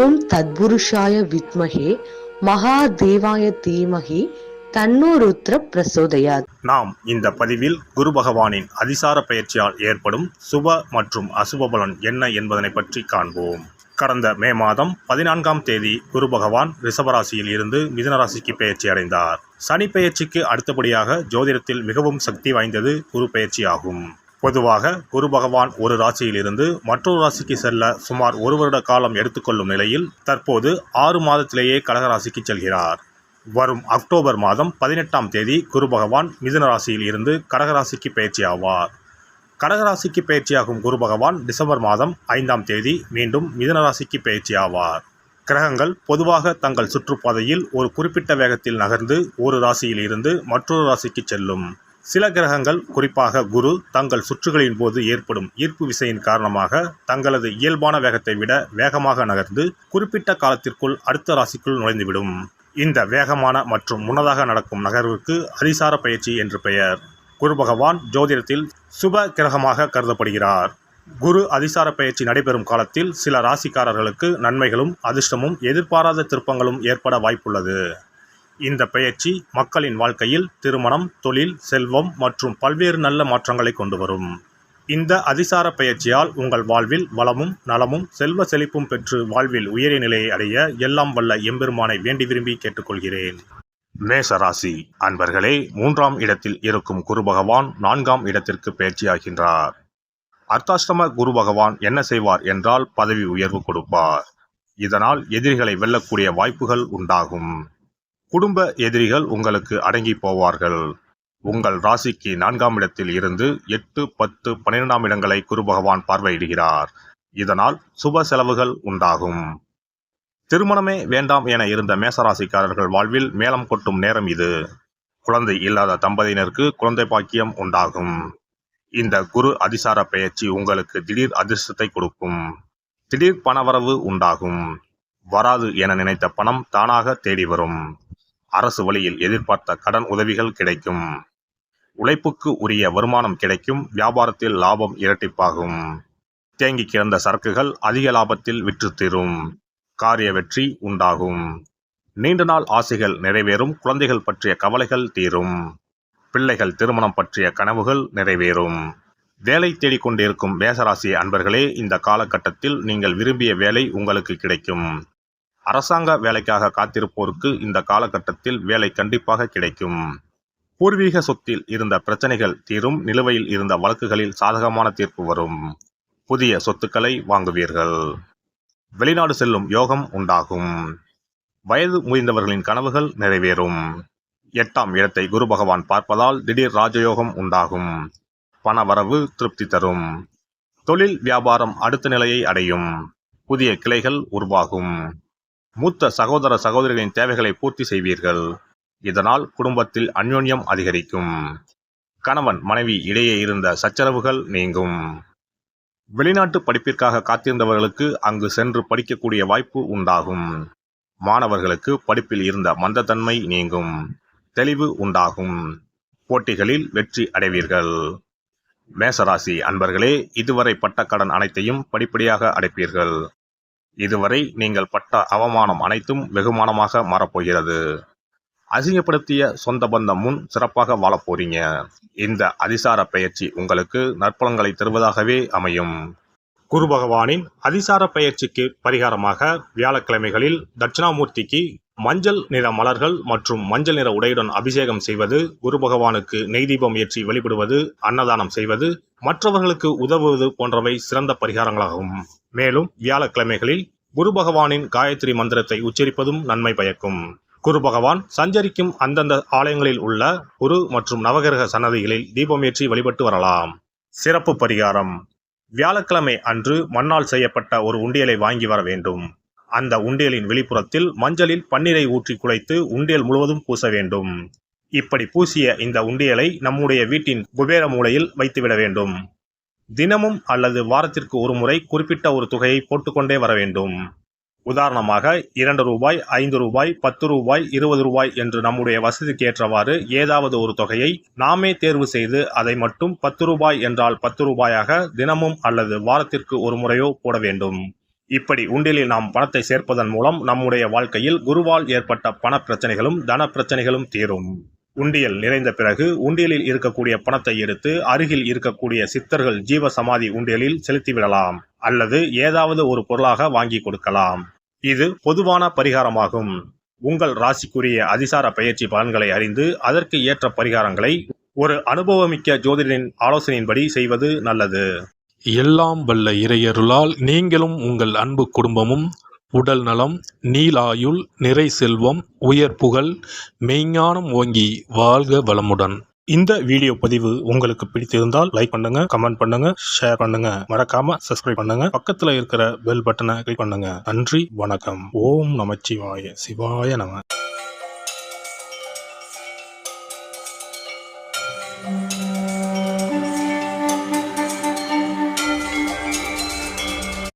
ஓம் தத்புருஷாய வித்மஹே மகாதேவாய தீமஹி தன்னோ ருத்ர பிரசோதயாத். நாம் இந்த பதிவில் குரு பகவானின் அதிசார பயிற்சியால் ஏற்படும் சுப மற்றும் அசுப பலன் என்ன என்பதனை பற்றி காண்போம். கடந்த மே மாதம் 14ஆம் தேதி குரு பகவான் ரிஷபராசியில் இருந்து மிதுன ராசிக்கு பெயர்ச்சி அடைந்தார். சனி பெயர்ச்சிக்கு அடுத்தபடியாக ஜோதிடத்தில் மிகவும் சக்தி வாய்ந்தது குரு பெயர்ச்சி ஆகும். பொதுவாக குரு பகவான் ஒரு ராசியில் இருந்து மற்றொரு ராசிக்கு செல்ல சுமார் 1 வருட காலம் எடுத்துக்கொள்ளும் நிலையில் தற்போது 6 மாதத்திலேயே கடகராசிக்கு செல்கிறார். வரும் அக்டோபர் மாதம் 18ஆம் தேதி குரு பகவான் மிதுன ராசியில் இருந்து கடகராசிக்கு பயிற்சி ஆவார். கடகராசிக்கு பயிற்சியாகும் குரு பகவான் டிசம்பர் மாதம் 5ஆம் தேதி மீண்டும் மிதுன ராசிக்கு பயிற்சி ஆவார். கிரகங்கள் பொதுவாக தங்கள் சுற்றுப்பாதையில் ஒரு குறிப்பிட்ட வேகத்தில் நகர்ந்து ஒரு ராசியில் இருந்து மற்றொரு ராசிக்கு செல்லும். சில கிரகங்கள், குறிப்பாக குரு, தங்கள் சுற்றுகளின் போது ஏற்படும் ஈர்ப்பு விசையின் காரணமாக தங்களது இயல்பான வேகத்தை விட வேகமாக நகர்ந்து குறிப்பிட்ட காலத்திற்குள் அடுத்த ராசிக்குள் நுழைந்துவிடும். இந்த வேகமான மற்றும் முன்னதாக நடக்கும் நகர்வுக்கு அதிசார பயிற்சி என்று பெயர். குரு பகவான் ஜோதிடத்தில் சுப கிரகமாக கருதப்படுகிறார். குரு அதிசார பயிற்சி நடைபெறும் காலத்தில் சில ராசிக்காரர்களுக்கு நன்மைகளும் அதிர்ஷ்டமும் எதிர்பாராத திருப்பங்களும் ஏற்பட வாய்ப்புள்ளது. இந்த பெயர்ச்சி மக்களின் வாழ்க்கையில் திருமணம், தொழில், செல்வம் மற்றும் பல்வேறு நல்ல மாற்றங்களை கொண்டு வரும். இந்த அதிசார பயிற்சியால் உங்கள் வாழ்வில் வளமும் நலமும் செல்வ செழிப்பும் பெற்று வாழ்வில் உயரிய நிலையை அடைய எல்லாம் வல்ல எம்பெருமானை வேண்டி விரும்பி கேட்டுக்கொள்கிறேன். மேஷராசி அன்பர்களே, 3ஆம் இடத்தில் இருக்கும் குரு பகவான் 4ஆம் இடத்திற்கு பயிற்சியாகின்றார். அர்த்தாஷ்டம குரு பகவான் என்ன செய்வார் என்றால் பதவி உயர்வு கொடுப்பார். இதனால் எதிரிகளை வெல்லக்கூடிய வாய்ப்புகள் உண்டாகும். குடும்ப எதிரிகள் உங்களுக்கு அடங்கி போவார்கள். உங்கள் ராசிக்கு 4ஆம் இடத்தில் இருந்து 8, 10, 12ஆம் இடங்களை குரு பகவான் பார்வையிடுகிறார். இதனால் சுப செலவுகள் உண்டாகும். திருமணமே வேண்டாம் என இருந்த மேசராசிக்காரர்கள் வாழ்வில் மேளம் கொட்டும் நேரம் இது. குழந்தை இல்லாத தம்பதியினருக்கு குழந்தை பாக்கியம் உண்டாகும். இந்த குரு அதிசார பெயர்ச்சி உங்களுக்கு திடீர் அதிர்ஷ்டத்தை கொடுக்கும். திடீர் பணவரவு உண்டாகும். வராது என நினைத்த பணம் தானாக தேடி வரும். அரசு வழியில் எதிர்பார்த்த கடன் உதவிகள் கிடைக்கும். உழைப்புக்கு உரிய வருமானம் கிடைக்கும். வியாபாரத்தில் லாபம் இரட்டிப்பாகும். தேங்கி கிடந்த சரக்குகள் அதிக லாபத்தில் விற்று தீரும். காரிய வெற்றி உண்டாகும். நீண்ட நாள் ஆசைகள் நிறைவேறும். குழந்தைகள் பற்றிய கவலைகள் தீரும். பிள்ளைகள் திருமணம் பற்றிய கனவுகள் நிறைவேறும். வேலை தேடிக்கொண்டிருக்கும் மேஷராசி அன்பர்களே, இந்த காலகட்டத்தில் நீங்கள் விரும்பிய வேலை உங்களுக்கு கிடைக்கும். அரசாங்க வேலைக்காக காத்திருப்போருக்கு இந்த காலகட்டத்தில் வேலை கண்டிப்பாக கிடைக்கும். பூர்வீக சொத்தில் இருந்த பிரச்சனைகள் தீரும். நிலுவையில் இருந்த வழக்குகளில் சாதகமான தீர்ப்பு வரும். புதிய சொத்துக்களை வாங்குவீர்கள். வெளிநாடு செல்லும் யோகம் உண்டாகும். வயது முதிர்ந்தவர்களின் கனவுகள் நிறைவேறும். 8ஆம் இடத்தை குரு பகவான் பார்ப்பதால் திடீர் ராஜயோகம் உண்டாகும். பண வரவு திருப்தி தரும். தொழில் வியாபாரம் அடுத்த நிலையை அடையும். புதிய கிளைகள் உருவாகும். மூத்த சகோதர சகோதரிகளின் தேவைகளை பூர்த்தி செய்வீர்கள். இதனால் குடும்பத்தில் அந்யோன்யம் அதிகரிக்கும். கணவன் மனைவி இடையே இருந்த சச்சரவுகள் நீங்கும். வெளிநாட்டு படிப்பிற்காக காத்திருந்தவர்களுக்கு அங்கு சென்று படிக்கக்கூடிய வாய்ப்பு உண்டாகும். மாணவர்களுக்கு படிப்பில் இருந்த மந்தத்தன்மை நீங்கும். தெளிவு உண்டாகும். போட்டிகளில் வெற்றி அடைவீர்கள். மேசராசி அன்பர்களே, இதுவரை பட்ட கடன் அனைத்தையும் படிப்படியாக அடைப்பீர்கள். இதுவரை நீங்கள் பட்ட அவமானம் அனைத்தும் வெகுமானமாக மாறப்போகிறது. அசிங்கப்படுத்திய சொந்த பந்தம் முன் சிறப்பாக வாழப்போறீங்க. இந்த அதிசார பெயர்ச்சி உங்களுக்கு நற்பலன்களை தருவதாகவே அமையும். குரு பகவானின் அதிசார பெயர்ச்சிக்கு பரிகாரமாக வியாழக்கிழமைகளில் தட்சிணாமூர்த்திக்கு மஞ்சள் நிற மலர்கள் மற்றும் மஞ்சள் நிற உடையுடன் அபிஷேகம் செய்வது, குரு பகவானுக்கு நெய் தீபம் ஏற்றி வழிபடுவது, அன்னதானம் செய்வது, மற்றவர்களுக்கு உதவுவது போன்றவை சிறந்த பரிகாரங்களாகும். மேலும் வியாழக்கிழமைகளில் குரு பகவானின் காயத்ரி மந்திரத்தை உச்சரிப்பதும் நன்மை பயக்கும். குரு பகவான் சஞ்சரிக்கும் அந்தந்த ஆலயங்களில் உள்ள குரு மற்றும் நவகிரக சன்னதிகளில் தீபம் ஏற்றி வழிபட்டு வரலாம். சிறப்பு பரிகாரம்: வியாழக்கிழமை அன்று மண்ணால் செய்யப்பட்ட ஒரு உண்டியலை வாங்கி வர வேண்டும். அந்த உண்டியலின் வெளிப்புறத்தில் மஞ்சளில் பன்னீரை ஊற்றி குழைத்து உண்டியல் முழுவதும் பூச வேண்டும். இப்படி பூசிய இந்த உண்டியலை நம்முடைய வீட்டின் குபேர மூலையில் வைத்துவிட வேண்டும். தினமும் அல்லது வாரத்திற்கு ஒரு முறை குறிப்பிட்ட ஒரு தொகையை போட்டுக்கொண்டே வர வேண்டும். உதாரணமாக 2 ரூபாய், 5 ரூபாய், 10 ரூபாய், 20 ரூபாய் என்று நம்முடைய வசதிக்கு ஏற்றவாறு ஏதாவது ஒரு தொகையை நாமே தேர்வு செய்து அதை மட்டும் 10 ரூபாய் என்றால் 10 ரூபாயாக தினமும் அல்லது வாரத்திற்கு ஒரு முறையோ போட வேண்டும். இப்படி உண்டியலில் நாம் பணத்தை சேர்ப்பதன் மூலம் நம்முடைய வாழ்க்கையில் குருவால் ஏற்பட்ட பண பிரச்சனைகளும் தன பிரச்சனைகளும் தீரும். உண்டியல் நிறைந்த பிறகு உண்டியலில் இருக்கக்கூடிய பணத்தை எடுத்து அருகில் இருக்கக்கூடிய சித்தர்கள் ஜீவ சமாதி உண்டியலில் செலுத்திவிடலாம் அல்லது ஏதாவது ஒரு பொருளாக வாங்கி கொடுக்கலாம். இது பொதுவான பரிகாரமாகும். உங்கள் ராசிக்குரிய அதிசார பயிற்சி பலன்களை அறிந்து அதற்கு ஏற்ற பரிகாரங்களை ஒரு அனுபவமிக்க ஜோதிடரின் ஆலோசனையின்படி செய்வது நல்லது. எல்லாம் வல்ல இறையருளால் நீங்களும் உங்கள் அன்பு குடும்பமும் உடல் நலம், நீலாயுள், நிறை செல்வம், உயர் புகழ், மெய்ஞானம் ஓங்கி வாழ்க வளமுடன். இந்த வீடியோ பதிவு உங்களுக்கு பிடித்திருந்தால் லைக் பண்ணுங்க, கமெண்ட் பண்ணுங்க, ஷேர் பண்ணுங்க, மறக்காம சப்ஸ்கிரைப் பண்ணுங்க, பக்கத்துல இருக்கிற பெல் பட்டனை கிளிக் பண்ணுங்க. நன்றி, வணக்கம். ஓம் நமச்சிவாய, சிவாய நம.